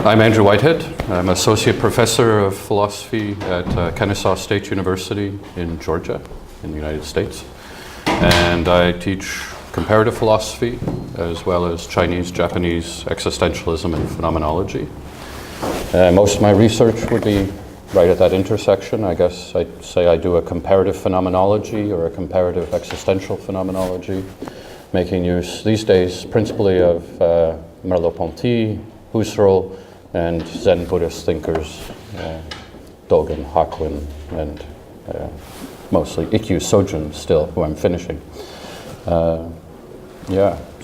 I'm Andrew Whitehead. I'm Associate Professor of Philosophy at Kennesaw State University in Georgia, in the United States. And I teach comparative philosophy as well as Chinese, Japanese, existentialism, and phenomenology. Most of my research would be right at that intersection. I guess I'd say I do a comparative phenomenology or a comparative existential phenomenology, making use these days principally of Merleau-Ponty, Husserl, and Zen Buddhist thinkers, Dogen, Hakuin, and mostly Ikkyu Sojun still, who I'm finishing. So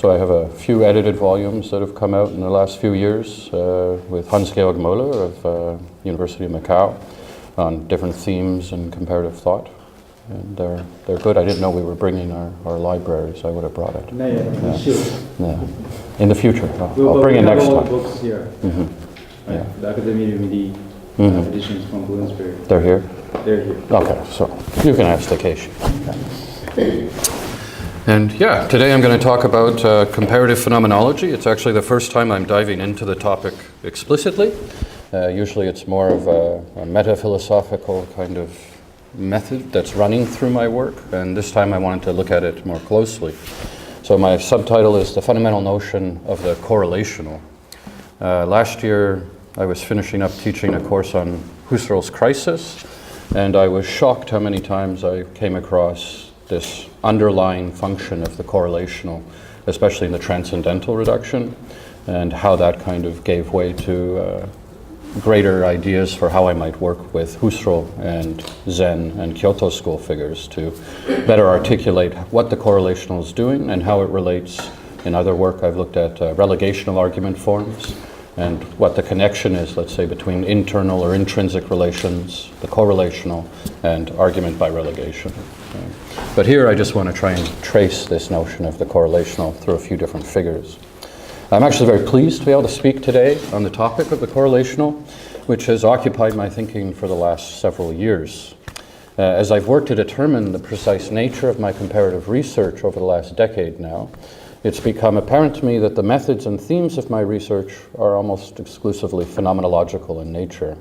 I have a few edited volumes that have come out in the last few years with Hans-Georg Möller of University of Macau on different themes and comparative thought. And they're good. I didn't know we were bringing our libraries. I would have brought it. We should. Yeah. In the future. I'll bring it next time. Books here. Mm-hmm. Yeah. The academic MD editions from Bloomsbury. They're here? They're here. Okay, so you can ask Takeshi. And today I'm going to talk about comparative phenomenology. It's actually the first time I'm diving into the topic explicitly. Usually it's more of a meta-philosophical kind of method that's running through my work, and this time I wanted to look at it more closely. So my subtitle is The Fundamental Notion of the Correlational. Last year I was finishing up teaching a course on Husserl's Crisis, and I was shocked how many times I came across this underlying function of the correlational, especially in the transcendental reduction, and how that kind of gave way to greater ideas for how I might work with Husserl and Zen and Kyoto school figures to better articulate what the correlational is doing and how it relates. In other work, I've looked at relegational argument forms and what the connection is, let's say, between internal or intrinsic relations, the correlational, and argument by relegation. But here I just want to try and trace this notion of the correlational through a few different figures. I'm actually very pleased to be able to speak today on the topic of the correlational, which has occupied my thinking for the last several years. As I've worked to determine the precise nature of my comparative research over the last decade now, it's become apparent to me that the methods and themes of my research are almost exclusively phenomenological in nature.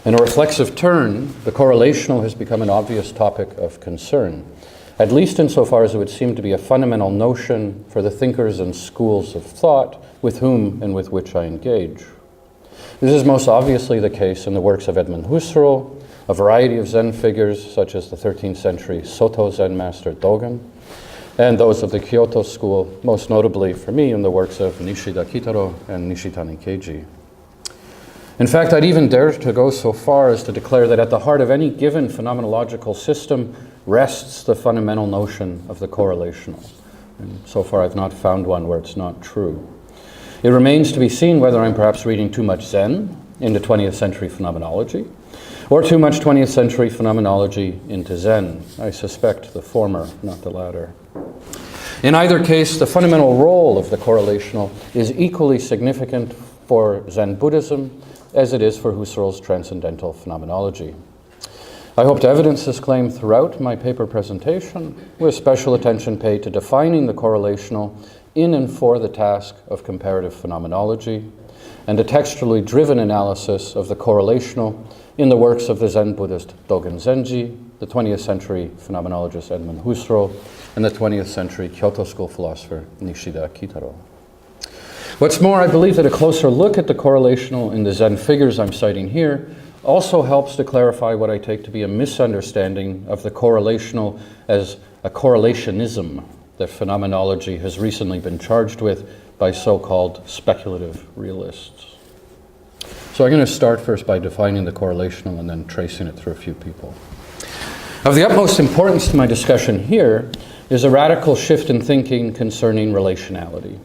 In a reflexive turn, the correlational has become an obvious topic of concern, at least insofar as it would seem to be a fundamental notion for the thinkers and schools of thought with whom and with which I engage. This is most obviously the case in the works of Edmund Husserl, a variety of Zen figures such as the 13th century Soto Zen master Dogen, and those of the Kyoto school, most notably for me in the works of Nishida Kitaro and Nishitani Keiji. In fact, I'd even dare to go so far as to declare that at the heart of any given phenomenological system rests the fundamental notion of the correlational. And so far I've not found one where it's not true. It remains to be seen whether I'm perhaps reading too much Zen into 20th century phenomenology, or too much 20th century phenomenology into Zen. I suspect the former, not the latter. In either case, the fundamental role of the correlational is equally significant for Zen Buddhism as it is for Husserl's transcendental phenomenology. I hope to evidence this claim throughout my paper presentation, with special attention paid to defining the correlational in and for the task of comparative phenomenology, and a textually driven analysis of the correlational in the works of the Zen Buddhist Dogen Zenji, the 20th century phenomenologist Edmund Husserl, and the 20th century Kyoto school philosopher Nishida Kitaro. What's more, I believe that a closer look at the correlational in the Zen figures I'm citing here also helps to clarify what I take to be a misunderstanding of the correlational as a correlationism that phenomenology has recently been charged with by so-called speculative realists. So I'm going to start first by defining the correlational and then tracing it through a few people. Of the utmost importance to my discussion here is a radical shift in thinking concerning relationality.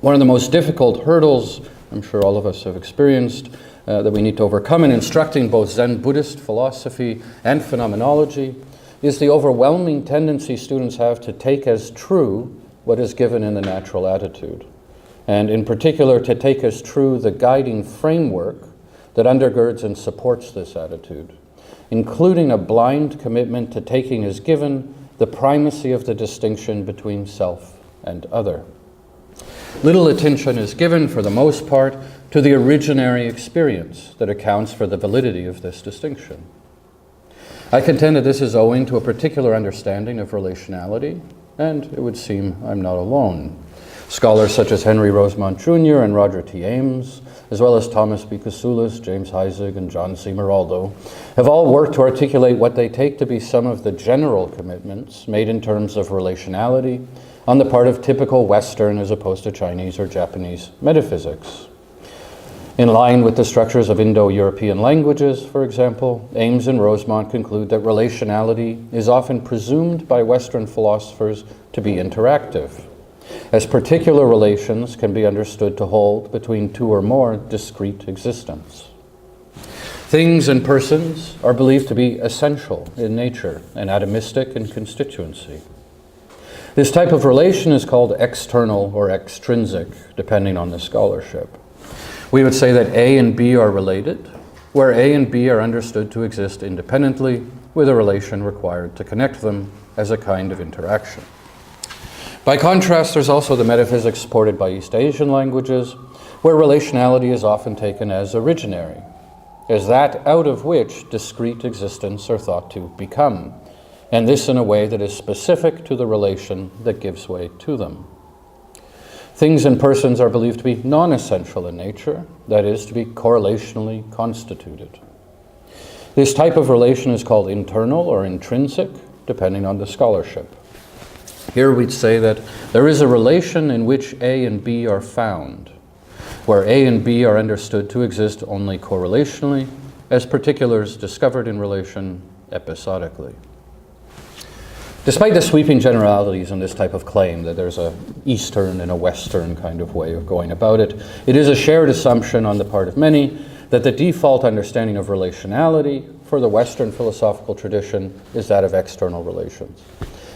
One of the most difficult hurdles, I'm sure all of us have experienced, that we need to overcome in instructing both Zen Buddhist philosophy and phenomenology is the overwhelming tendency students have to take as true what is given in the natural attitude, and in particular to take as true the guiding framework that undergirds and supports this attitude, including a blind commitment to taking as given the primacy of the distinction between self and other. Little attention is given, for the most part, to the originary experience that accounts for the validity of this distinction. I contend that this is owing to a particular understanding of relationality, and it would seem I'm not alone. Scholars such as Henry Rosemont Jr. and Roger T. Ames, as well as Thomas B. Kasulis, James Heisig, and John C. Meraldo, have all worked to articulate what they take to be some of the general commitments made in terms of relationality on the part of typical Western as opposed to Chinese or Japanese metaphysics. In line with the structures of Indo-European languages, for example, Ames and Rosemont conclude that relationality is often presumed by Western philosophers to be interactive, as particular relations can be understood to hold between two or more discrete existents. Things and persons are believed to be essential in nature and atomistic in constituency. This type of relation is called external or extrinsic, depending on the scholarship. We would say that A and B are related, where A and B are understood to exist independently, with a relation required to connect them as a kind of interaction. By contrast, there's also the metaphysics supported by East Asian languages, where relationality is often taken as originary, as that out of which discrete existents are thought to become, and this in a way that is specific to the relation that gives way to them. Things and persons are believed to be non-essential in nature, that is, to be correlationally constituted. This type of relation is called internal or intrinsic, depending on the scholarship. Here we'd say that there is a relation in which A and B are found, where A and B are understood to exist only correlationally, as particulars discovered in relation episodically. Despite the sweeping generalities in this type of claim that there's a Eastern and a Western kind of way of going about it, it is a shared assumption on the part of many that the default understanding of relationality for the Western philosophical tradition is that of external relations,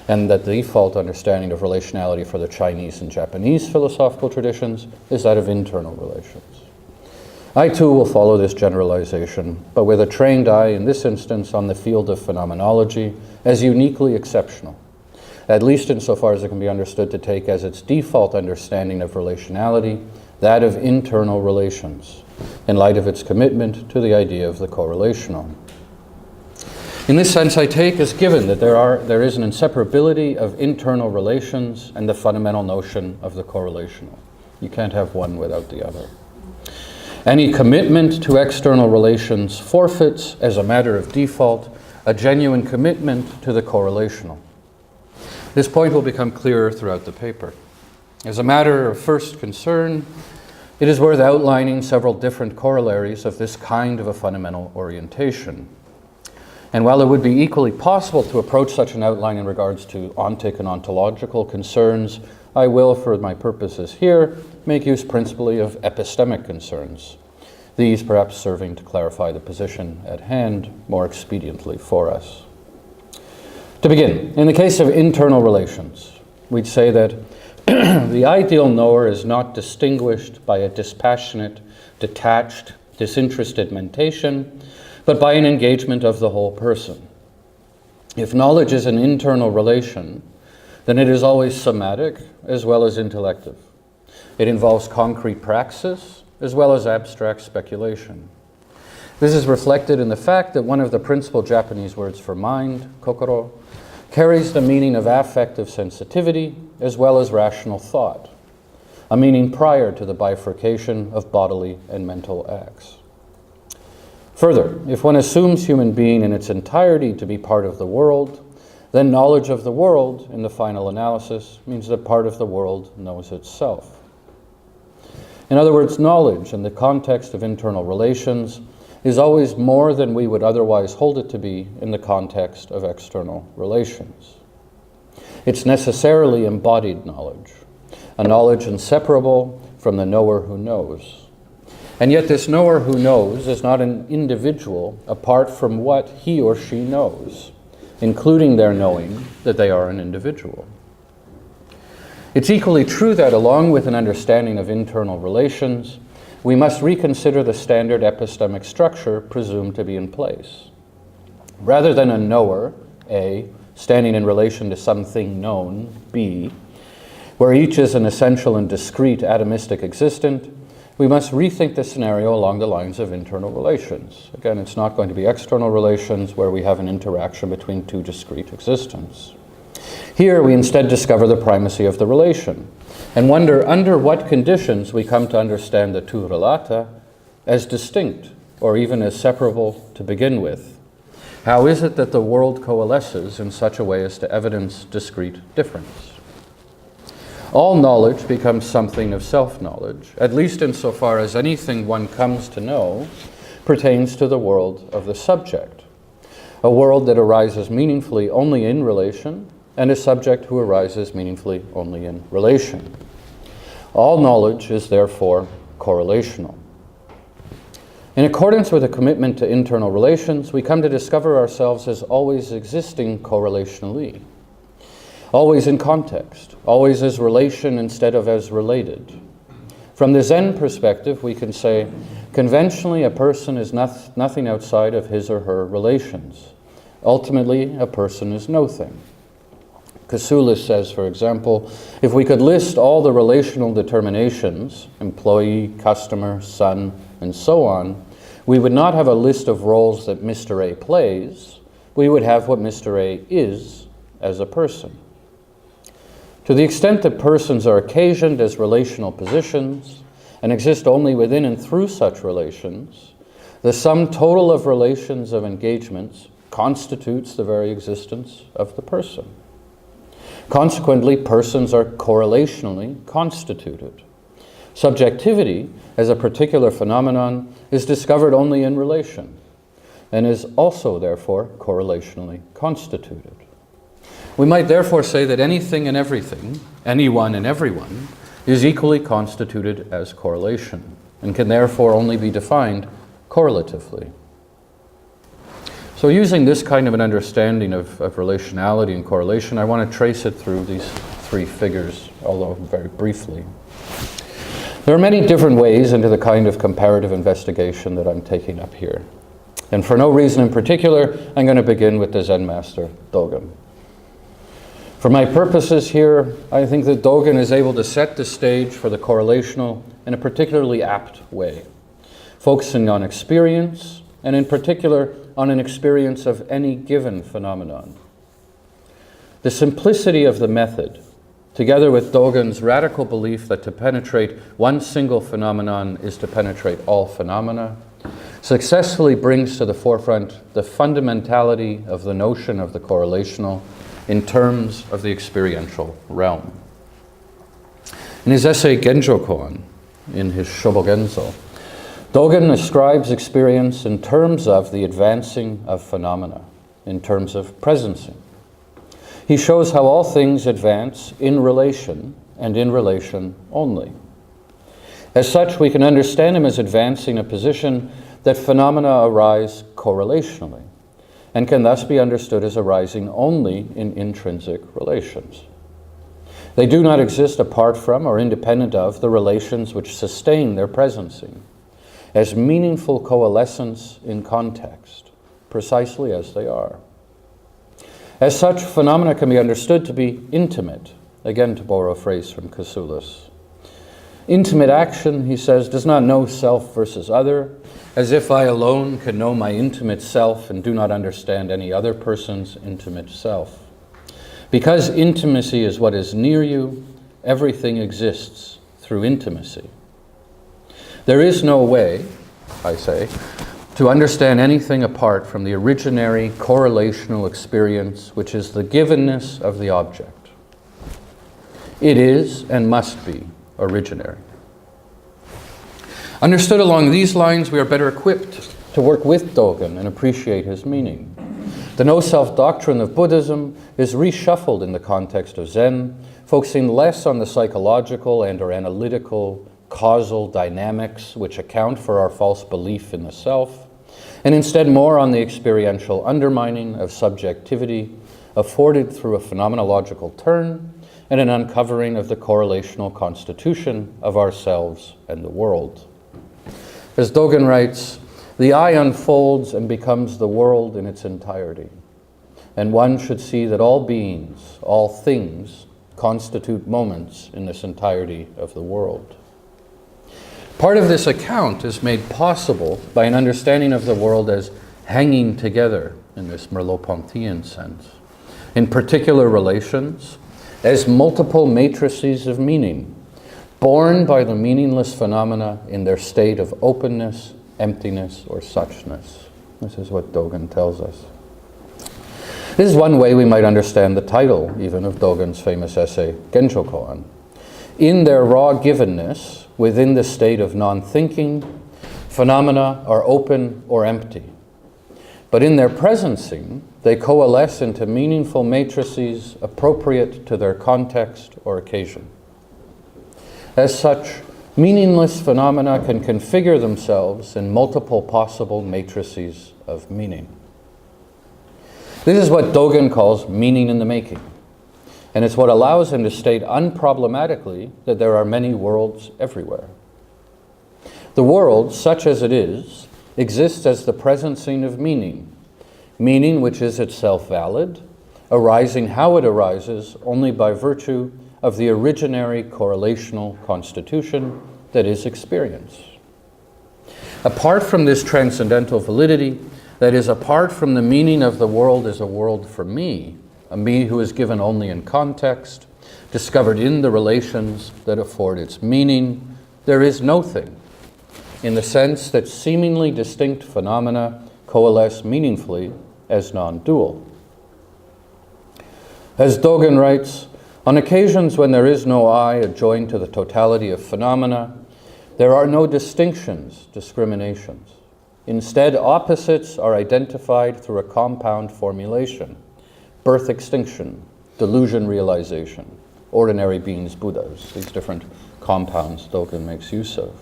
and that the default understanding of relationality for the Chinese and Japanese philosophical traditions is that of internal relations. I too will follow this generalization, but with a trained eye in this instance on the field of phenomenology as uniquely exceptional, at least insofar as it can be understood to take as its default understanding of relationality that of internal relations, in light of its commitment to the idea of the correlational. In this sense, I take as given that there is an inseparability of internal relations and the fundamental notion of the correlational. You can't have one without the other. Any commitment to external relations forfeits, as a matter of default, a genuine commitment to the correlational. This point will become clearer throughout the paper. As a matter of first concern, it is worth outlining several different corollaries of this kind of a fundamental orientation. And while it would be equally possible to approach such an outline in regards to ontic and ontological concerns, I will, for my purposes here, make use principally of epistemic concerns, these perhaps serving to clarify the position at hand more expediently for us. To begin, in the case of internal relations, we'd say that the ideal knower is not distinguished by a dispassionate, detached, disinterested mentation, but by an engagement of the whole person. If knowledge is an internal relation, then it is always somatic as well as intellective. It involves concrete praxis as well as abstract speculation. This is reflected in the fact that one of the principal Japanese words for mind, kokoro, carries the meaning of affective sensitivity as well as rational thought, a meaning prior to the bifurcation of bodily and mental acts. Further, if one assumes human being in its entirety to be part of the world, then knowledge of the world, in the final analysis, means that part of the world knows itself. In other words, knowledge in the context of internal relations is always more than we would otherwise hold it to be in the context of external relations. It's necessarily embodied knowledge, a knowledge inseparable from the knower who knows. And yet this knower who knows is not an individual apart from what he or she knows, including their knowing that they are an individual. It's equally true that along with an understanding of internal relations, we must reconsider the standard epistemic structure presumed to be in place. Rather than a knower, A, standing in relation to something known, B, where each is an essential and discrete atomistic existent, we must rethink the scenario along the lines of internal relations. Again, it's not going to be external relations where we have an interaction between two discrete existents. Here, we instead discover the primacy of the relation and wonder under what conditions we come to understand the tu relata as distinct or even as separable to begin with. How is it that the world coalesces in such a way as to evidence discrete difference? All knowledge becomes something of self-knowledge, at least insofar as anything one comes to know pertains to the world of the subject, a world that arises meaningfully only in relation, and a subject who arises meaningfully only in relation. All knowledge is therefore correlational. In accordance with a commitment to internal relations, we come to discover ourselves as always existing correlationally, always in context, always as relation instead of as related. From the Zen perspective, we can say, conventionally, a person is nothing outside of his or her relations. Ultimately, a person is nothing. Kasulis says, for example, if we could list all the relational determinations, employee, customer, son, and so on, we would not have a list of roles that Mr. A plays. We would have what Mr. A is as a person. To the extent that persons are occasioned as relational positions and exist only within and through such relations, the sum total of relations of engagements constitutes the very existence of the person. Consequently, persons are correlationally constituted. Subjectivity, as a particular phenomenon, is discovered only in relation, and is also, therefore, correlationally constituted. We might therefore say that anything and everything, anyone and everyone, is equally constituted as correlation, and can therefore only be defined correlatively. So using this kind of an understanding of relationality and correlation, I want to trace it through these three figures, although very briefly. There are many different ways into the kind of comparative investigation that I'm taking up here. And for no reason in particular, I'm going to begin with the Zen master, Dogen. For my purposes here, I think that Dogen is able to set the stage for the correlational in a particularly apt way, focusing on experience, and in particular on an experience of any given phenomenon. The simplicity of the method, together with Dogen's radical belief that to penetrate one single phenomenon is to penetrate all phenomena, successfully brings to the forefront the fundamentality of the notion of the correlational in terms of the experiential realm. In his essay Genjokoan, in his Shobogenzo, Dogen ascribes experience in terms of the advancing of phenomena, in terms of presencing. He shows how all things advance in relation and in relation only. As such, we can understand him as advancing a position that phenomena arise correlationally, and can thus be understood as arising only in intrinsic relations. They do not exist apart from or independent of the relations which sustain their presencing, as meaningful coalescence in context, precisely as they are. As such, phenomena can be understood to be intimate, again to borrow a phrase from Kasulis. Intimate action, he says, does not know self versus other, as if I alone can know my intimate self and do not understand any other person's intimate self. Because intimacy is what is near you, everything exists through intimacy. There is no way, I say, to understand anything apart from the originary correlational experience, which is the givenness of the object. It is and must be originary. Understood along these lines, we are better equipped to work with Dogen and appreciate his meaning. The no-self doctrine of Buddhism is reshuffled in the context of Zen, focusing less on the psychological and or analytical causal dynamics which account for our false belief in the self, and instead more on the experiential undermining of subjectivity afforded through a phenomenological turn and an uncovering of the correlational constitution of ourselves and the world. As Dogen writes, the eye unfolds and becomes the world in its entirety, and one should see that all beings, all things, constitute moments in this entirety of the world. Part of this account is made possible by an understanding of the world as hanging together in this Merleau-Pontian sense, in particular relations, as multiple matrices of meaning, born by the meaningless phenomena in their state of openness, emptiness, or suchness. This is what Dogen tells us. This is one way we might understand the title, even, of Dogen's famous essay, Genjokoan. In their raw givenness, within the state of non-thinking, phenomena are open or empty. But in their presencing, they coalesce into meaningful matrices appropriate to their context or occasion. As such, meaningless phenomena can configure themselves in multiple possible matrices of meaning. This is what Dogen calls meaning in the making, and it's what allows him to state unproblematically that there are many worlds everywhere. The world, such as it is, exists as the presencing of meaning, meaning which is itself valid, arising how it arises only by virtue of the originary correlational constitution that is experience. Apart from this transcendental validity, that is, apart from the meaning of the world as a world for me, a me who is given only in context, discovered in the relations that afford its meaning, there is no thing, in the sense that seemingly distinct phenomena coalesce meaningfully as non-dual. As Dogen writes, on occasions when there is no I adjoined to the totality of phenomena, there are no distinctions, discriminations. Instead, opposites are identified through a compound formulation: birth extinction, delusion realization, ordinary beings Buddhas, these different compounds Dogen makes use of.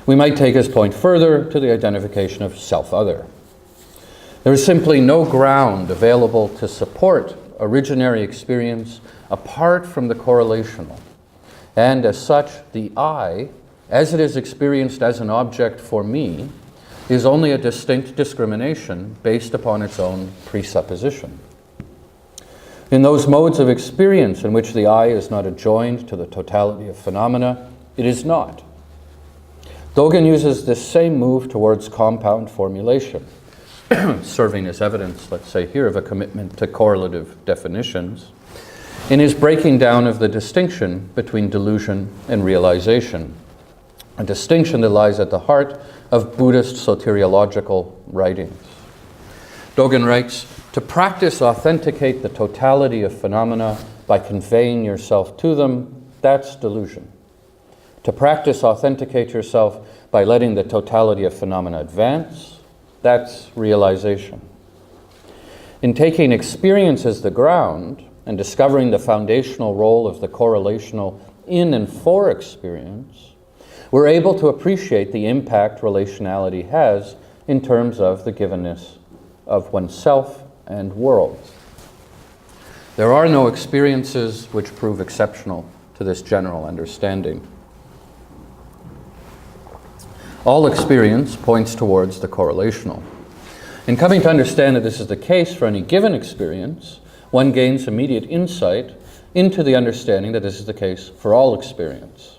We might take his point further to the identification of self-other. There is simply no ground available to support originary experience apart from the correlational. And as such, the I, as it is experienced as an object for me, is only a distinct discrimination based upon its own presupposition. In those modes of experience in which the I is not adjoined to the totality of phenomena, it is not. Dogen uses this same move towards compound formulation, serving as evidence, let's say here, of a commitment to correlative definitions, in his breaking down of the distinction between delusion and realization, a distinction that lies at the heart of Buddhist soteriological writings. Dogen writes, to practice authenticate the totality of phenomena by conveying yourself to them, that's delusion. To practice authenticate yourself by letting the totality of phenomena advance, that's realization. In taking experience as the ground and discovering the foundational role of the correlational in and for experience, we're able to appreciate the impact relationality has in terms of the givenness of oneself and worlds. There are no experiences which prove exceptional to this general understanding. All experience points towards the correlational. In coming to understand that this is the case for any given experience, one gains immediate insight into the understanding that this is the case for all experience.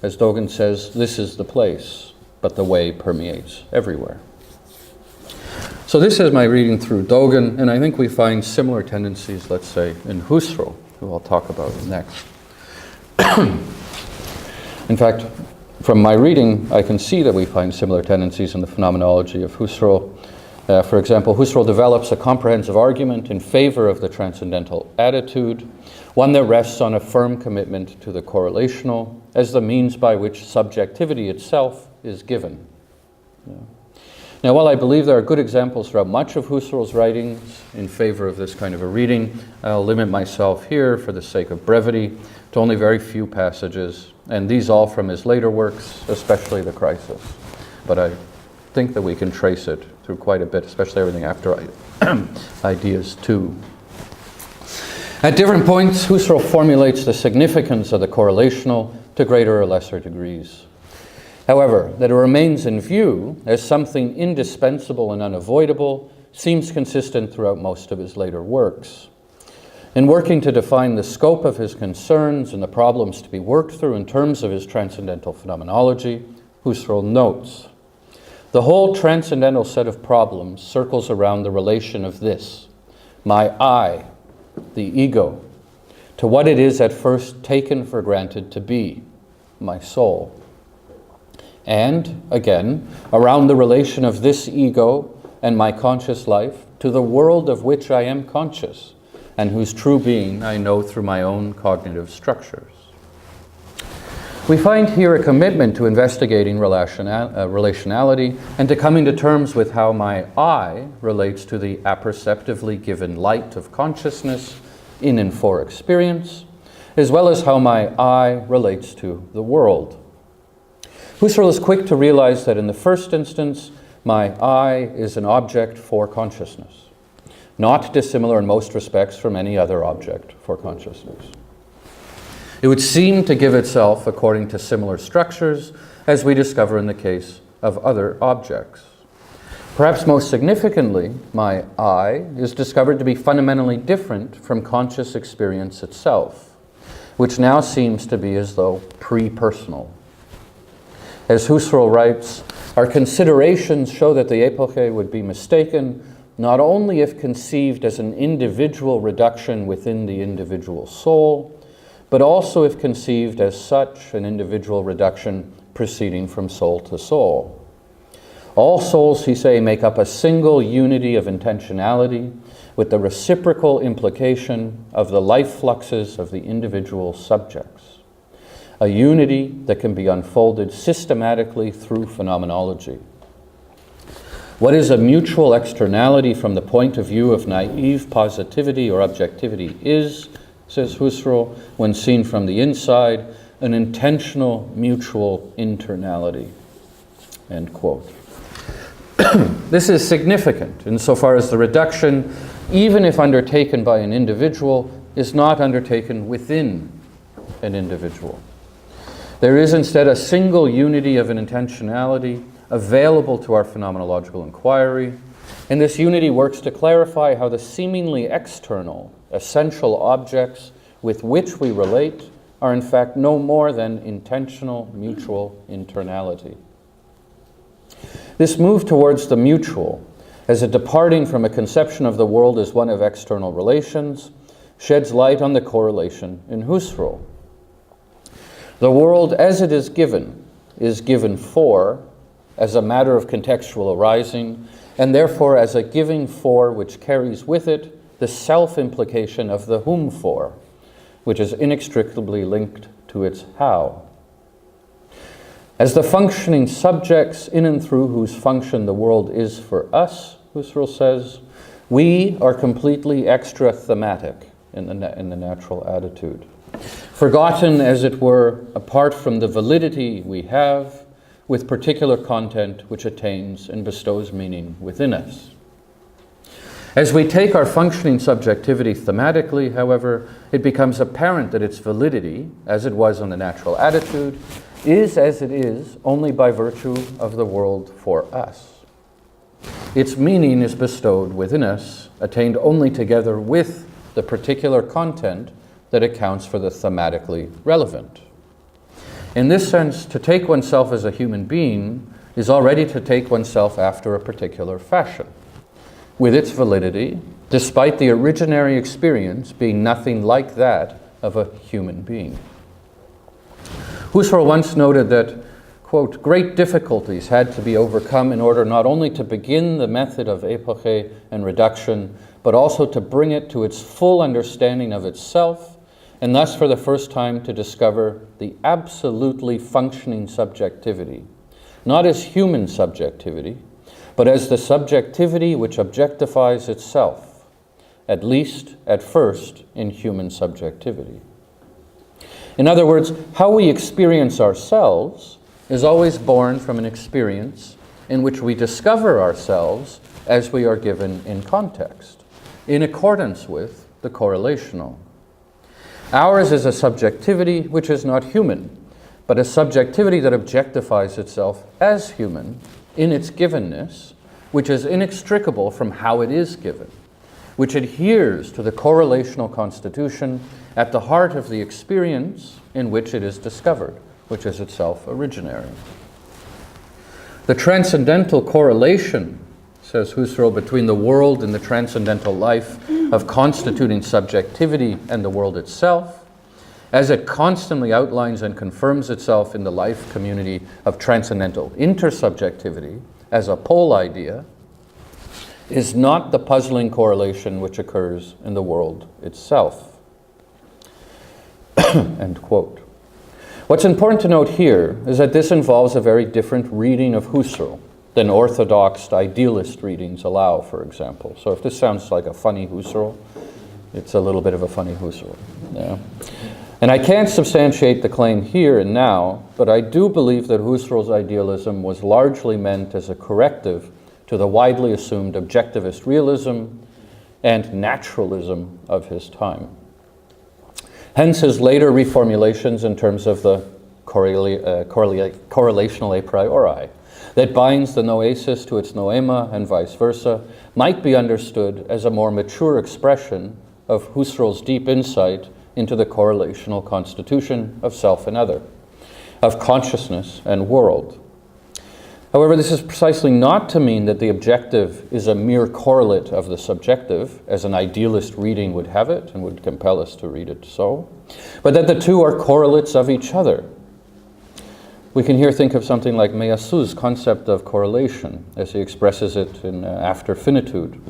As Dogen says, this is the place, but the way permeates everywhere. So this is my reading through Dogen, and I think we find similar tendencies, let's say, in Husserl, who I'll talk about next. In fact, from my reading, I can see that we find similar tendencies in the phenomenology of Husserl. For example, Husserl develops a comprehensive argument in favor of the transcendental attitude, one that rests on a firm commitment to the correlational as the means by which subjectivity itself is given. Now, while I believe there are good examples throughout much of Husserl's writings in favor of this kind of a reading, I'll limit myself here, for the sake of brevity, to only very few passages, and these all from his later works, especially The Crisis. But I think that we can trace it through quite a bit, especially everything after Ideas 2. At different points, Husserl formulates the significance of the correlational to greater or lesser degrees. However, that it remains in view as something indispensable and unavoidable seems consistent throughout most of his later works. In working to define the scope of his concerns and the problems to be worked through in terms of his transcendental phenomenology, Husserl notes, the whole transcendental set of problems circles around the relation of this, my I, the ego, to what it is at first taken for granted to be, my soul. And, again, around the relation of this ego and my conscious life to the world of which I am conscious and whose true being I know through my own cognitive structures. We find here a commitment to investigating relationality and to coming to terms with how my I relates to the apperceptively given light of consciousness in and for experience, as well as how my I relates to the world. Husserl is quick to realize that in the first instance, my I is an object for consciousness, not dissimilar in most respects from any other object for consciousness. It would seem to give itself according to similar structures as we discover in the case of other objects. Perhaps most significantly, my I is discovered to be fundamentally different from conscious experience itself, which now seems to be as though pre-personal. As Husserl writes, our considerations show that the epoche would be mistaken not only if conceived as an individual reduction within the individual soul, but also if conceived as such an individual reduction proceeding from soul to soul. All souls, he say, make up a single unity of intentionality with the reciprocal implication of the life fluxes of the individual subjects. A unity that can be unfolded systematically through phenomenology. What is a mutual externality from the point of view of naive positivity or objectivity is, says Husserl, when seen from the inside, an intentional mutual internality. End quote. This is significant insofar as the reduction, even if undertaken by an individual, is not undertaken within an individual. There is instead a single unity of an intentionality available to our phenomenological inquiry, and this unity works to clarify how the seemingly external, essential objects with which we relate are in fact no more than intentional mutual internality. This move towards the mutual, as a departing from a conception of the world as one of external relations, sheds light on the correlation in Husserl. The world as it is given for, as a matter of contextual arising, and therefore as a giving for which carries with it the self-implication of the whom for, which is inextricably linked to its how. As the functioning subjects in and through whose function the world is for us, Husserl says, we are completely extra-thematic in the natural attitude. Forgotten, as it were, apart from the validity we have with particular content which attains and bestows meaning within us. As we take our functioning subjectivity thematically, however, it becomes apparent that its validity, as it was on the natural attitude, is as it is only by virtue of the world for us. Its meaning is bestowed within us, attained only together with the particular content that accounts for the thematically relevant. In this sense, to take oneself as a human being is already to take oneself after a particular fashion, with its validity, despite the originary experience being nothing like that of a human being. Husserl once noted that, quote, great difficulties had to be overcome in order not only to begin the method of epoche and reduction, but also to bring it to its full understanding of itself, and thus for the first time to discover the absolutely functioning subjectivity, not as human subjectivity, but as the subjectivity which objectifies itself, at least at first in human subjectivity. In other words, how we experience ourselves is always born from an experience in which we discover ourselves as we are given in context, in accordance with the correlational. Ours is a subjectivity which is not human, but a subjectivity that objectifies itself as human in its givenness, which is inextricable from how it is given, which adheres to the correlational constitution at the heart of the experience in which it is discovered, which is itself originary. The transcendental correlation, says Husserl, between the world and the transcendental life of constituting subjectivity and the world itself, as it constantly outlines and confirms itself in the life community of transcendental intersubjectivity as a pole idea, is not the puzzling correlation which occurs in the world itself. End quote. What's important to note here is that this involves a very different reading of Husserl than orthodox idealist readings allow, for example. So if this sounds like a funny Husserl, it's a little bit of a funny Husserl. Yeah. And I can't substantiate the claim here and now, but I do believe that Husserl's idealism was largely meant as a corrective to the widely assumed objectivist realism and naturalism of his time. Hence his later reformulations in terms of the correlational a priori, that binds the noesis to its noema and vice versa, might be understood as a more mature expression of Husserl's deep insight into the correlational constitution of self and other, of consciousness and world. However, this is precisely not to mean that the objective is a mere correlate of the subjective, as an idealist reading would have it and would compel us to read it so, but that the two are correlates of each other. We can here think of something like Meillassoux' concept of correlation, as he expresses it in After Finitude,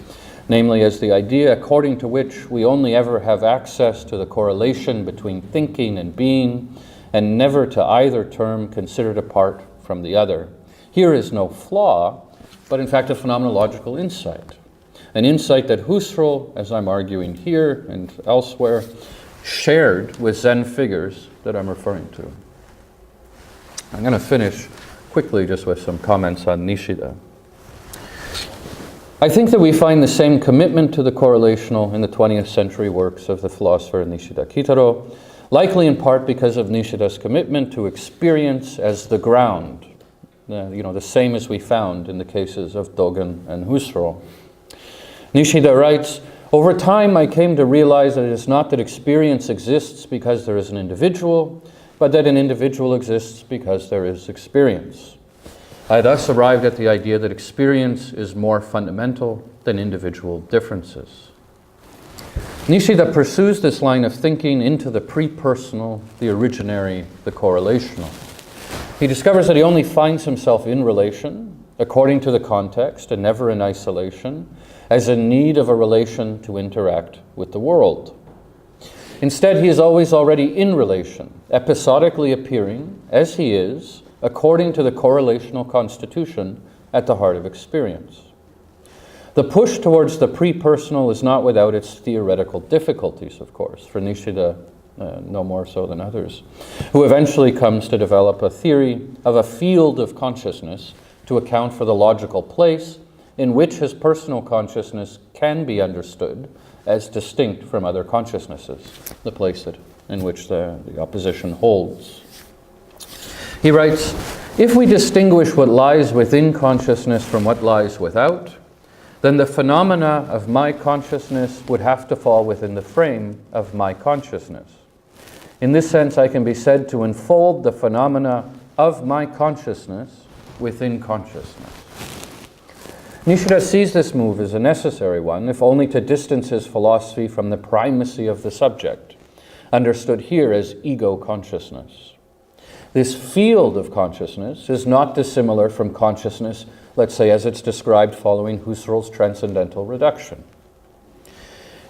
namely as the idea according to which we only ever have access to the correlation between thinking and being, and never to either term considered apart from the other. Here is no flaw, but in fact a phenomenological insight. An insight that Husserl, as I'm arguing here and elsewhere, shared with Zen figures that I'm referring to. I'm going to finish quickly just with some comments on Nishida. I think that we find the same commitment to the correlational in the 20th century works of the philosopher Nishida Kitaro, likely in part because of Nishida's commitment to experience as the ground, the same as we found in the cases of Dogen and Husserl. Nishida writes, "Over time I came to realize that it is not that experience exists because there is an individual, but that an individual exists because there is experience. I thus arrived at the idea that experience is more fundamental than individual differences." Nishida pursues this line of thinking into the pre-personal, the originary, the correlational. He discovers that he only finds himself in relation, according to the context and never in isolation, as in need of a relation to interact with the world. Instead, he is always already in relation, episodically appearing, as he is, according to the correlational constitution at the heart of experience. The push towards the pre-personal is not without its theoretical difficulties, of course, for Nishida no more so than others, who eventually comes to develop a theory of a field of consciousness to account for the logical place in which his personal consciousness can be understood as distinct from other consciousnesses, the place in which the opposition holds. He writes, "If we distinguish what lies within consciousness from what lies without, then the phenomena of my consciousness would have to fall within the frame of my consciousness. In this sense, I can be said to enfold the phenomena of my consciousness within consciousness." Nishida sees this move as a necessary one, if only to distance his philosophy from the primacy of the subject, understood here as ego consciousness. This field of consciousness is not dissimilar from consciousness, let's say, as it's described following Husserl's transcendental reduction.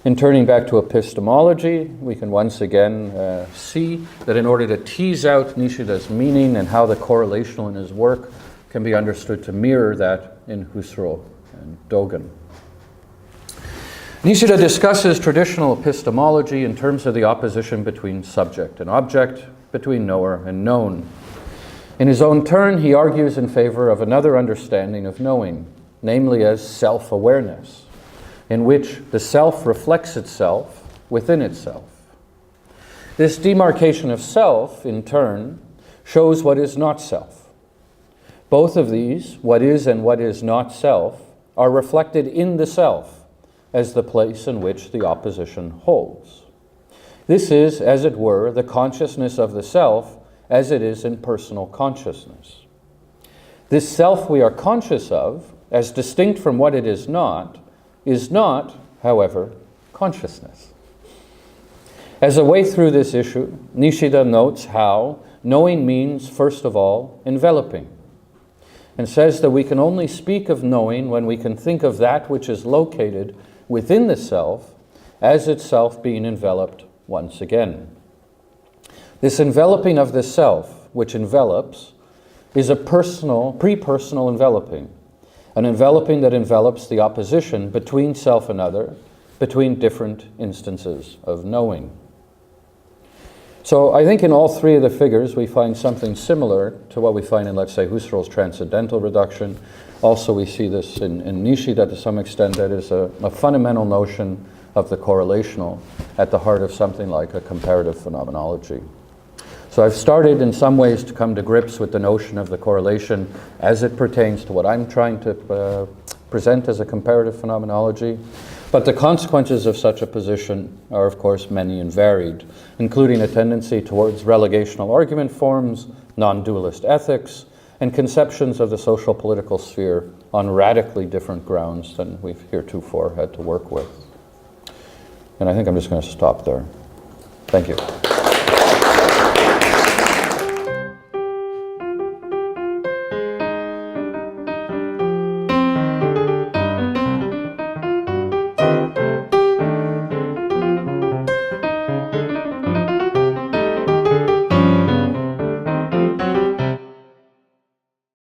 In turning back to epistemology, we can once again see that in order to tease out Nishida's meaning and how the correlational in his work can be understood to mirror that in Husserl and Dogen. Nishida discusses traditional epistemology in terms of the opposition between subject and object, between knower and known. In his own turn, he argues in favor of another understanding of knowing, namely as self-awareness, in which the self reflects itself within itself. This demarcation of self, in turn, shows what is not self. Both of these, what is and what is not self, are reflected in the self, as the place in which the opposition holds. This is, as it were, the consciousness of the self as it is in personal consciousness. This self we are conscious of, as distinct from what it is not, however, consciousness. As a way through this issue, Nishida notes how knowing means, first of all, enveloping, and says that we can only speak of knowing when we can think of that which is located within the self as itself being enveloped once again. This enveloping of the self, which envelops, is a personal, pre-personal enveloping, an enveloping that envelops the opposition between self and other, between different instances of knowing. So I think in all three of the figures we find something similar to what we find in, let's say, Husserl's transcendental reduction. Also we see this in Nishida to some extent, that is a fundamental notion of the correlational at the heart of something like a comparative phenomenology. So I've started in some ways to come to grips with the notion of the correlation as it pertains to what I'm trying to present as a comparative phenomenology. But the consequences of such a position are, of course, many and varied, including a tendency towards relegational argument forms, non-dualist ethics, and conceptions of the social political sphere on radically different grounds than we've heretofore had to work with. And I think I'm just going to stop there. Thank you.